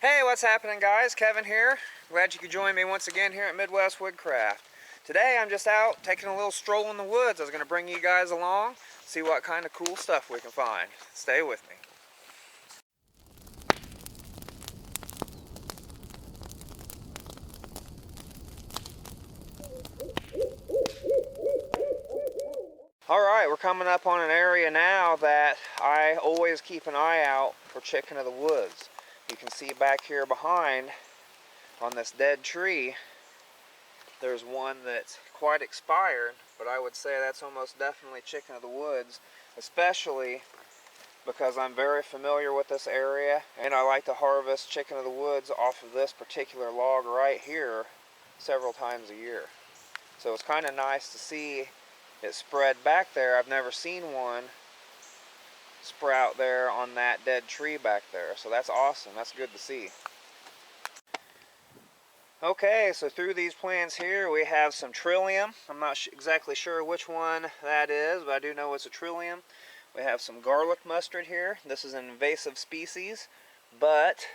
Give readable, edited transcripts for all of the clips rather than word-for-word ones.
Hey, what's happening, guys? Kevin here. Glad you could join me once again here at Midwest Woodcraft. Today I'm just out taking a little stroll in the woods. I was going to bring you guys along, see what kind of cool stuff we can find. Stay with me. Alright, we're coming up on an area now that I always keep an eye out for chicken of the woods. You can see back here behind on this dead tree, there's one that's quite expired, but I would say that's almost definitely chicken of the woods, especially because I'm very familiar with this area and I like to harvest chicken of the woods off of this particular log right here several times a year. So it's kind of nice to see it spread back there. I've never seen one sprout there on that dead tree back there, so that's awesome. That's good to see. Okay, so through these plants here we have some trillium. I'm not exactly sure which one that is, but I do know it's a trillium. We have some garlic mustard here. This is an invasive species, but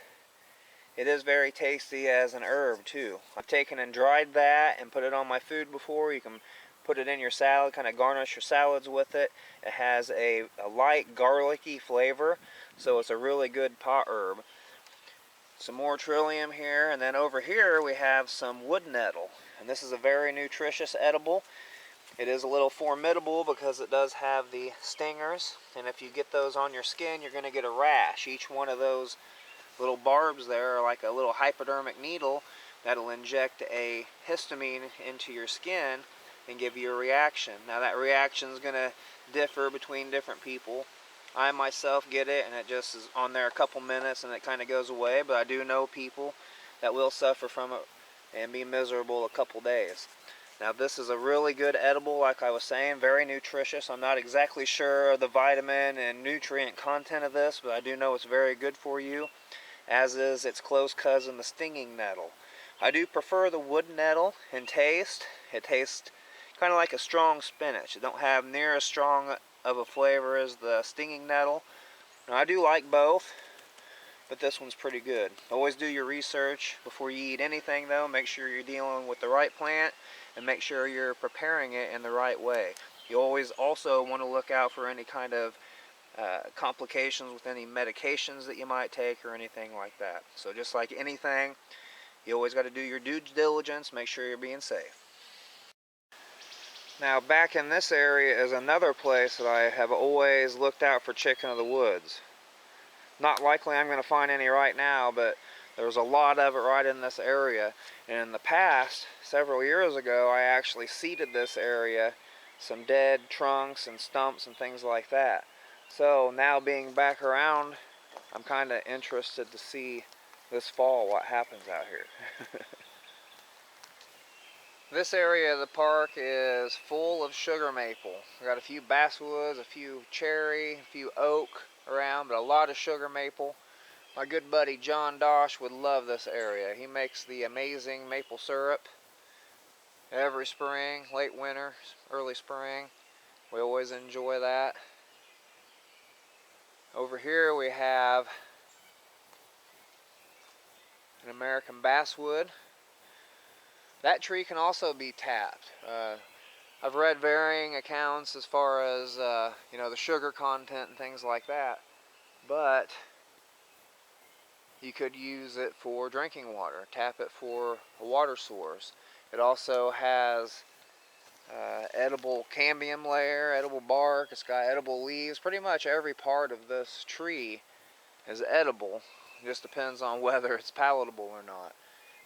it is very tasty as an herb too. I've taken and dried that and put it on my food before. You can put it in your salad, kind of garnish your salads with it. It has a light garlicky flavor, so it's a really good pot herb. Some more trillium here, and then over here we have some wood nettle, and this is a very nutritious edible. It is a little formidable because it does have the stingers, and if you get those on your skin you're going to get a rash. Each one of those little barbs there are like a little hypodermic needle that'll inject a histamine into your skin and give you a reaction. Now that reaction is going to differ between different people. I myself get it and it just is on there a couple minutes and it kind of goes away, but I do know people that will suffer from it and be miserable a couple days. Now this is a really good edible, like I was saying, very nutritious. I'm not exactly sure of the vitamin and nutrient content of this, but I do know it's very good for you, as is its close cousin, the stinging nettle. I do prefer the wood nettle in taste. It tastes kind of like a strong spinach. It don't have near as strong of a flavor as the stinging nettle. Now, I do like both, but this one's pretty good. Always do your research before you eat anything though. Make sure you're dealing with the right plant and make sure you're preparing it in the right way. You always also want to look out for any kind of complications with any medications that you might take or anything like that. So just like anything, you always got to do your due diligence, make sure you're being safe. Now back in this area is another place that I have always looked out for chicken of the woods. Not likely I'm going to find any right now, but there's a lot of it right in this area. And in the past, several years ago, I actually seeded this area, some dead trunks and stumps and things like that. So now being back around, I'm kind of interested to see this fall what happens out here. This area of the park is full of sugar maple. We got a few basswoods, a few cherry, a few oak around, but a lot of sugar maple. My good buddy John Dosh would love this area. He makes the amazing maple syrup every spring, late winter, early spring. We always enjoy that. Over here we have an American basswood. That tree can also be tapped. I've read varying accounts as far as the sugar content and things like that, but you could use it for drinking water, tap it for a water source. It also has edible cambium layer, edible bark, it's got edible leaves. Pretty much every part of this tree is edible. It just depends on whether it's palatable or not.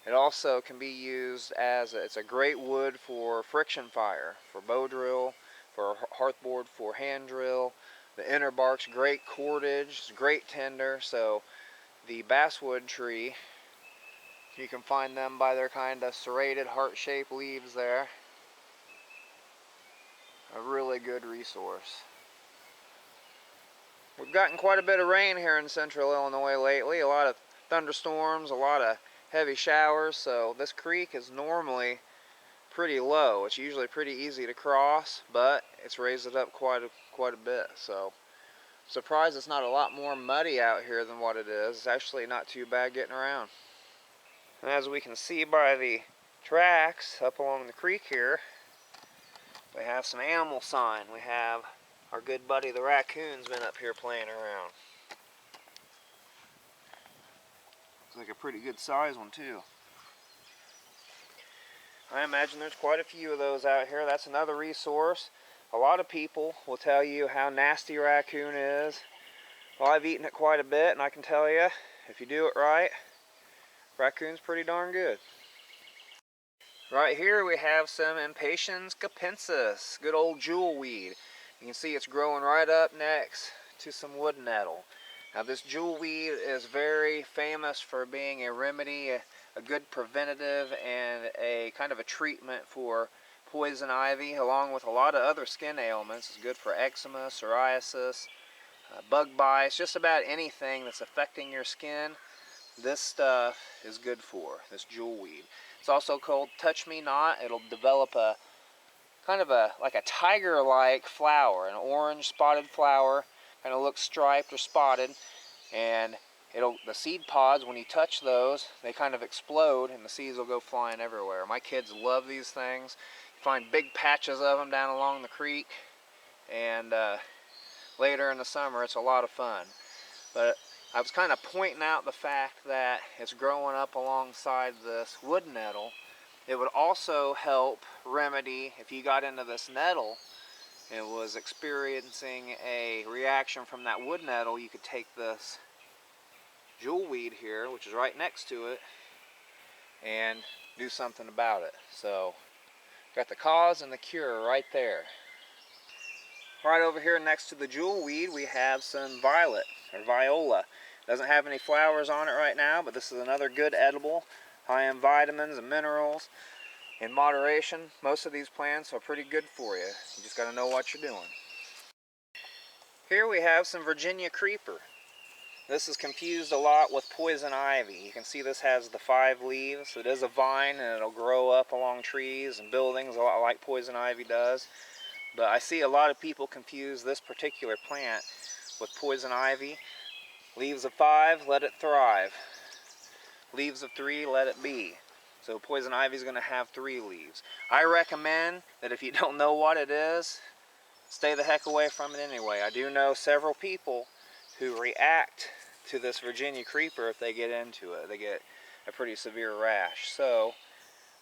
It also can be used as it's a great wood for friction fire, for bow drill, for hearthboard, for hand drill. The inner bark's great cordage, it's great tinder. So the basswood tree, you can find them by their kind of serrated heart-shaped leaves there. A really good resource. We've gotten quite a bit of rain here in central Illinois lately, a lot of thunderstorms, a lot of heavy showers, so this creek is normally pretty low. It's usually pretty easy to cross, but it's raised it up quite a bit. So Surprised it's not a lot more muddy out here than what it is. It's actually not too bad getting around. And as we can see by the tracks up along the creek here, we have some animal sign. We have our good buddy the raccoon's been up here playing around. Looks like a pretty good size one too. I imagine there's quite a few of those out here. That's another resource. A lot of people will tell you how nasty raccoon is. Well, I've eaten it quite a bit, and I can tell you, if you do it right, raccoon's pretty darn good. Right here we have some Impatiens capensis, good old jewelweed. You can see it's growing right up next to some wood nettle. Now this jewelweed is very famous for being a remedy, a good preventative, and a kind of a treatment for poison ivy, along with a lot of other skin ailments. It's good for eczema, psoriasis, bug bites, just about anything that's affecting your skin. This stuff is good for, this jewelweed. It's also called touch me not. It'll develop a kind of like a tiger-like flower, an orange spotted flower, kind of looks striped or spotted, and the seed pods, when you touch those, they kind of explode and the seeds will go flying everywhere. My kids love these things. You find big patches of them down along the creek, and later in the summer it's a lot of fun. But I was kind of pointing out the fact that it's growing up alongside this wood nettle. It would also help remedy if you got into this nettle and was experiencing a reaction from that wood nettle. You could take this jewelweed here, which is right next to it, and do something about it. So got the cause and the cure right there. Right over here next to the jewelweed we have some violet or viola. Doesn't have any flowers on it right now, but this is another good edible, high in vitamins and minerals. In moderation, most of these plants are pretty good for you. You just got to know what you're doing. Here we have some Virginia creeper. This is confused a lot with poison ivy. You can see this has the 5 leaves. It is a vine and it'll grow up along trees and buildings a lot like poison ivy does. But I see a lot of people confuse this particular plant with poison ivy. Leaves of 5, let it thrive. Leaves of 3, let it be. So poison ivy is going to have 3 leaves. I recommend that if you don't know what it is, stay the heck away from it anyway. I do know several people who react to this Virginia creeper if they get into it. They get a pretty severe rash. So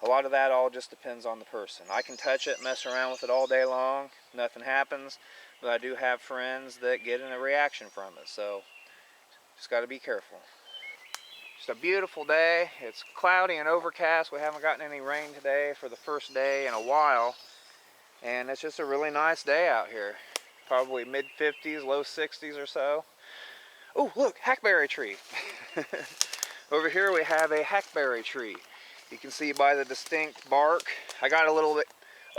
a lot of that all just depends on the person. I can touch it, mess around with it all day long, nothing happens. But I do have friends that get in a reaction from it. So just got to be careful. Just a beautiful day. It's cloudy and overcast. We haven't gotten any rain today for the first day in a while. And it's just a really nice day out here. Probably mid-50s, low 60s or so. Oh, look, hackberry tree. Over here we have a hackberry tree. You can see by the distinct bark. I got a little bit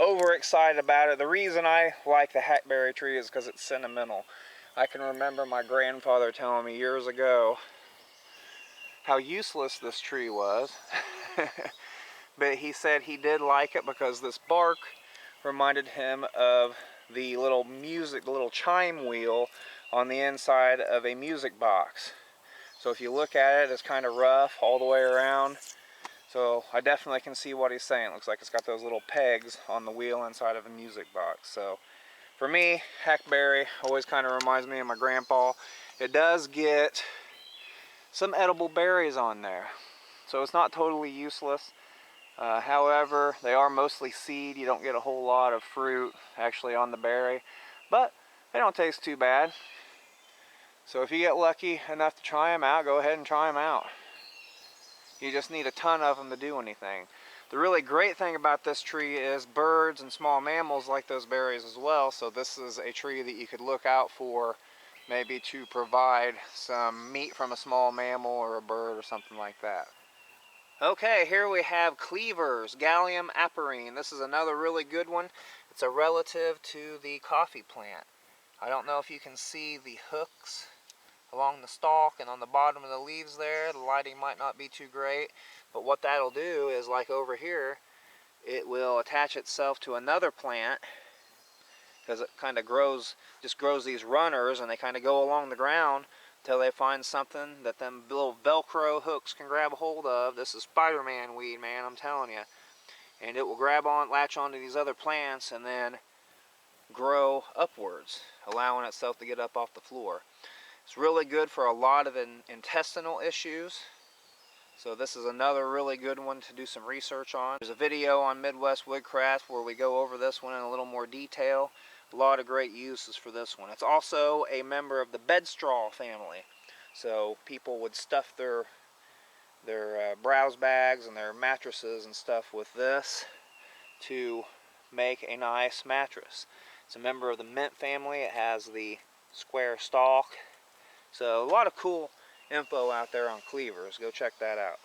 overexcited about it. The reason I like the hackberry tree is because it's sentimental. I can remember my grandfather telling me years ago how useless this tree was. But he said he did like it because this bark reminded him of the little music, the little chime wheel on the inside of a music box. So if you look at it, it's kind of rough all the way around. So I definitely can see what he's saying. It looks like it's got those little pegs on the wheel inside of a music box. So for me, hackberry always kind of reminds me of my grandpa. It does get some edible berries on there, so it's not totally useless. However, they are mostly seed. You don't get a whole lot of fruit actually on the berry, but they don't taste too bad. So if you get lucky enough to try them out, go ahead and try them out. You just need a ton of them to do anything. The really great thing about this tree is birds and small mammals like those berries as well, so this is a tree that you could look out for, maybe to provide some meat from a small mammal or a bird or something like that. Okay, here we have cleavers, Galium aparine. This is another really good one. It's a relative to the coffee plant. I don't know if you can see the hooks along the stalk and on the bottom of the leaves there. The lighting might not be too great, but what that'll do is, like over here, it will attach itself to another plant because it kind of just grows these runners, and they kind of go along the ground until they find something that them little Velcro hooks can grab a hold of. This is Spider-Man weed, man, I'm telling you. And it will latch onto these other plants, and then grow upwards, allowing itself to get up off the floor. It's really good for a lot of intestinal issues. So this is another really good one to do some research on. There's a video on Midwest Woodcraft where we go over this one in a little more detail. A lot of great uses for this one. It's also a member of the bedstraw family. So people would stuff their browse bags and their mattresses and stuff with this to make a nice mattress. It's a member of the mint family. It has the square stalk. So a lot of cool info out there on cleavers. Go check that out.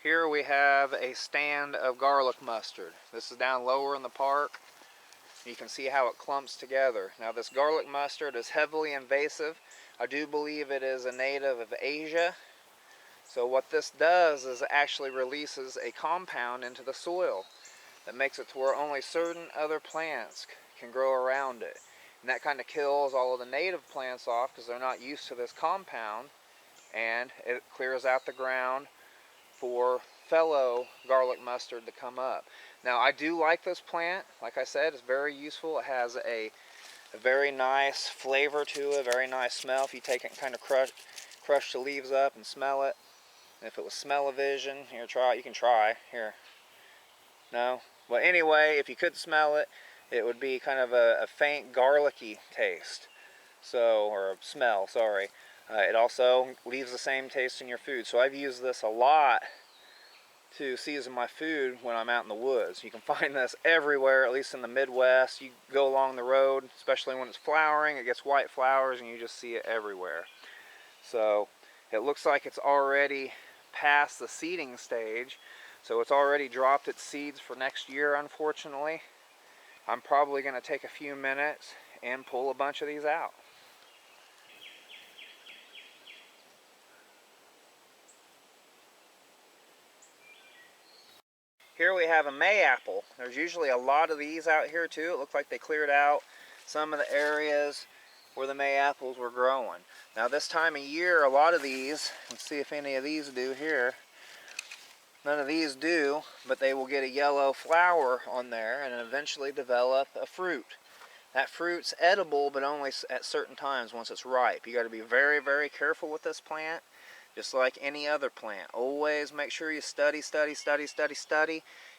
Here we have a stand of garlic mustard. This is down lower in the park. You can see how it clumps together. Now this garlic mustard is heavily invasive. I do believe it is a native of Asia. So what this does is it actually releases a compound into the soil that makes it to where only certain other plants can grow around it. And that kind of kills all of the native plants off because they're not used to this compound, and it clears out the ground for fellow garlic mustard to come up. Now I do like this plant. Like I said, it's very useful. It has a very nice flavor to it, very nice smell. If you take it and kind of crush the leaves up and smell it. If it was smell-o-vision, here, try it. You can try. Here. No? Well, anyway, if you could smell it, it would be kind of a faint garlicky taste. So, or smell, sorry. It also leaves the same taste in your food. So I've used this a lot to season my food when I'm out in the woods. You can find this everywhere, at least in the Midwest. You go along the road, especially when it's flowering, it gets white flowers and you just see it everywhere. So it looks like it's already past the seeding stage. So it's already dropped its seeds for next year, unfortunately. I'm probably going to take a few minutes and pull a bunch of these out. Here we have a Mayapple. There's usually a lot of these out here too. It looks like they cleared out some of the areas where the Mayapples were growing. Now this time of year, a lot of these, let's see if any of these do here. None of these do, but they will get a yellow flower on there and eventually develop a fruit. That fruit's edible, but only at certain times once it's ripe. You got to be very, very careful with this plant, just like any other plant. Always make sure you study.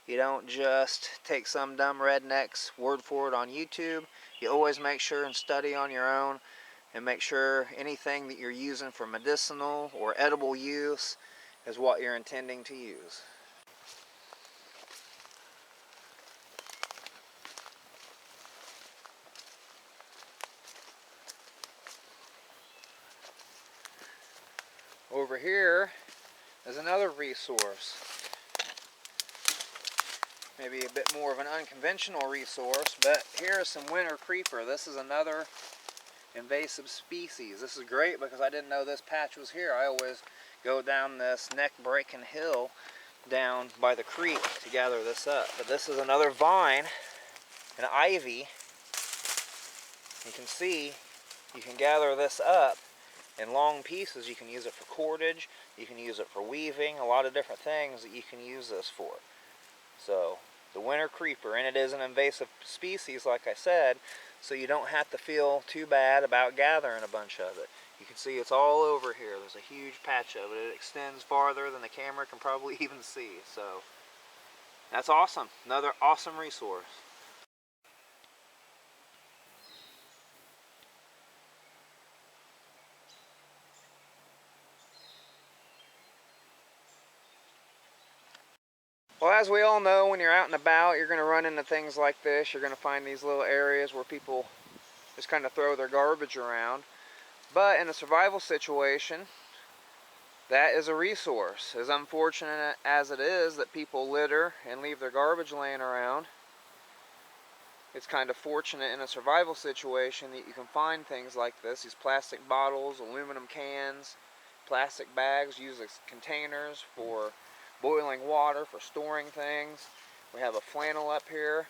You don't just take some dumb redneck's word for it on YouTube. You always make sure and study on your own, and make sure anything that you're using for medicinal or edible use is what you're intending to use. Over here is another resource. Maybe a bit more of an unconventional resource, but here is some winter creeper. This is another invasive species. This is great because I didn't know this patch was here. I always go down this neck-breaking hill down by the creek to gather this up. But this is another vine, an ivy. You can see you can gather this up in long pieces. You can use it for cordage, you can use it for weaving, a lot of different things that you can use this for. So the winter creeper, and it is an invasive species like I said, so you don't have to feel too bad about gathering a bunch of it. You can see it's all over here. There's a huge patch of it. It extends farther than the camera can probably even see. So that's awesome. Another awesome resource. Well, as we all know, when you're out and about, you're going to run into things like this. You're going to find these little areas where people just kind of throw their garbage around. But in a survival situation, that is a resource. As unfortunate as it is that people litter and leave their garbage laying around, it's kind of fortunate in a survival situation that you can find things like this. These plastic bottles, aluminum cans, plastic bags used as containers for boiling water, for storing things. We have a flannel up here.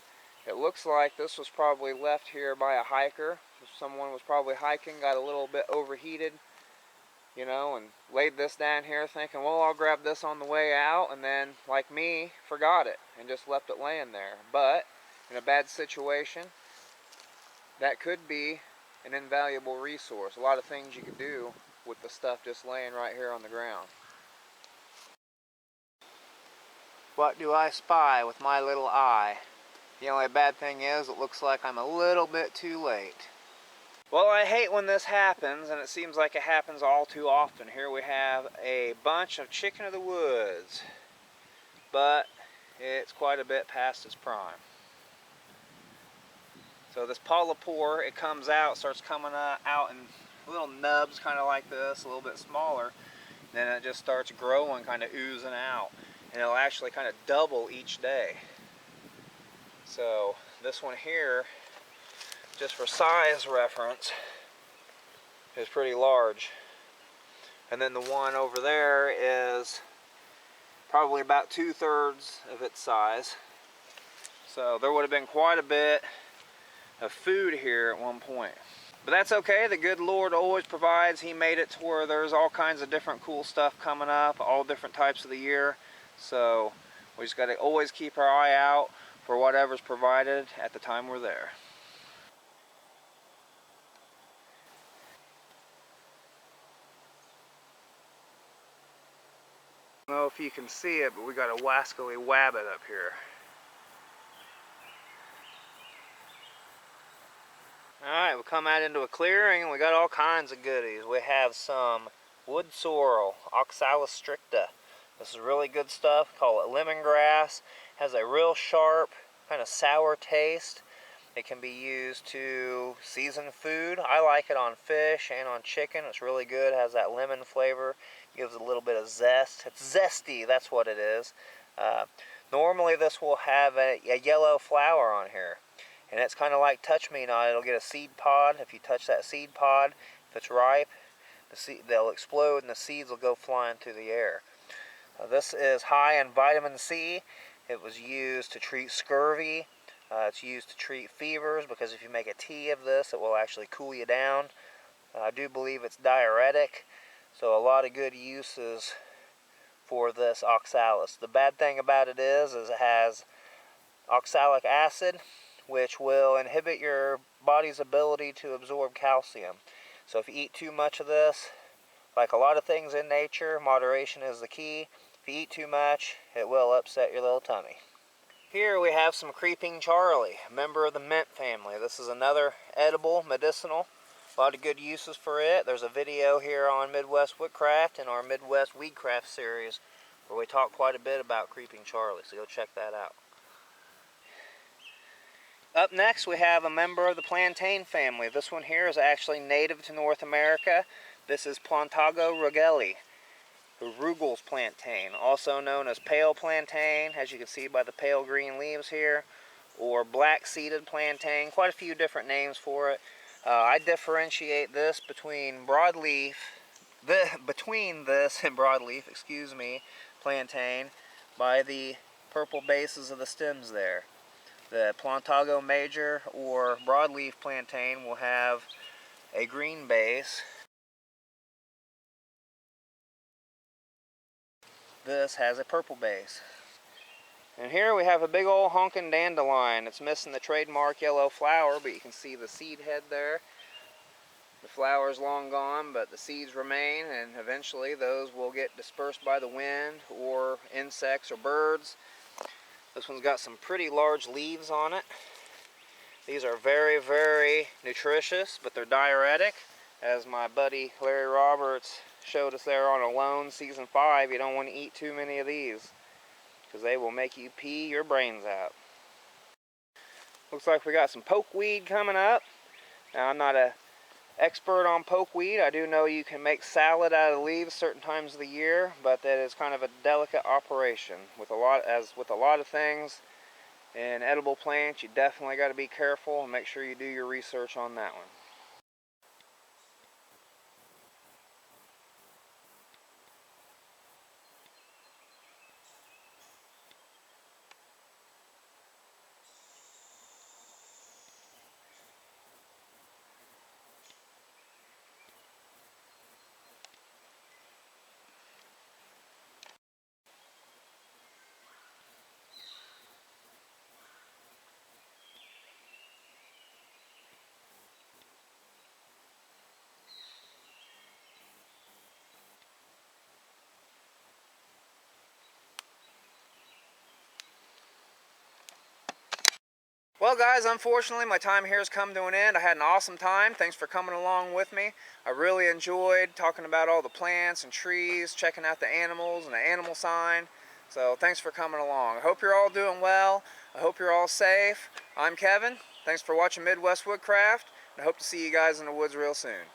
It looks like this was probably left here by a hiker. Someone was probably hiking, got a little bit overheated, you know, and laid this down here thinking, well, I'll grab this on the way out, and then, like me, forgot it and just left it laying there. But in a bad situation, that could be an invaluable resource. A lot of things you could do with the stuff just laying right here on the ground. What do I spy with my little eye? The only bad thing is it looks like I'm a little bit too late. Well, I hate when this happens, and it seems like it happens all too often. Here we have a bunch of chicken of the woods, but it's quite a bit past its prime. So this polypore, it comes out, starts coming out in little nubs kind of like this, a little bit smaller. Then it just starts growing, kind of oozing out. And it'll actually kind of double each day. So this one here, just for size reference, is pretty large. And then the one over there is probably about 2/3 of its size. So there would have been quite a bit of food here at one point. But that's okay, the good Lord always provides. He made it to where there's all kinds of different cool stuff coming up, all different types of the year. So we just got to always keep our eye out for whatever's provided at the time we're there. I don't know if you can see it, but we got a wascally wabbit up here. Alright, we come out into a clearing and we got all kinds of goodies. We have some wood sorrel, Oxalis stricta. This is really good stuff. Call it lemongrass. Has a real sharp, kind of sour taste. It can be used to season food. I like it on fish and on chicken. It's really good. It has that lemon flavor. Gives a little bit of zest. It's zesty, that's what it is. Normally this will have a yellow flower on here. And it's kind of like touch me not. It'll get a seed pod. If you touch that seed pod, if it's ripe, they'll explode and the seeds will go flying through the air. This is high in vitamin C. It was used to treat scurvy. It's used to treat fevers because if you make a tea of this, it will actually cool you down. I do believe it's diuretic. So a lot of good uses for this oxalis. The bad thing about it is it has oxalic acid, which will inhibit your body's ability to absorb calcium. So if you eat too much of this, like a lot of things in nature, moderation is the key. If you eat too much, it will upset your little tummy. Here we have some creeping Charlie, a member of the mint family. This is another edible, medicinal. A lot of good uses for it. There's a video here on Midwest Woodcraft in our Midwest Weedcraft series where we talk quite a bit about creeping Charlie, so go check that out. Up next we have a member of the plantain family. This one here is actually native to North America. This is Plantago rugelii, the Rugel's plantain, also known as pale plantain, as you can see by the pale green leaves here, or black seeded plantain. Quite a few different names for it. I differentiate this between broadleaf, between this and broadleaf, excuse me, plantain by the purple bases of the stems there. The Plantago major or broadleaf plantain will have a green base. This has a purple base. And here we have a big old honkin' dandelion. It's missing the trademark yellow flower, but you can see the seed head there. The flower's long gone, but the seeds remain, and eventually those will get dispersed by the wind or insects or birds. This one's got some pretty large leaves on it. These are very, very nutritious, but they're diuretic. As my buddy Larry Roberts showed us there on Alone Season 5, you don't want to eat too many of these because they will make you pee your brains out. Looks like we got some pokeweed coming up. Now, I'm not an expert on pokeweed. I do know you can make salad out of leaves certain times of the year, but that is kind of a delicate operation. As with a lot of things in edible plants, you definitely got to be careful and make sure you do your research on that one. Well guys, unfortunately my time here has come to an end. I had an awesome time. Thanks for coming along with me. I really enjoyed talking about all the plants and trees, checking out the animals and the animal sign. So thanks for coming along. I hope you're all doing well. I hope you're all safe. I'm Kevin. Thanks for watching Midwest Woodcraft, and I hope to see you guys in the woods real soon.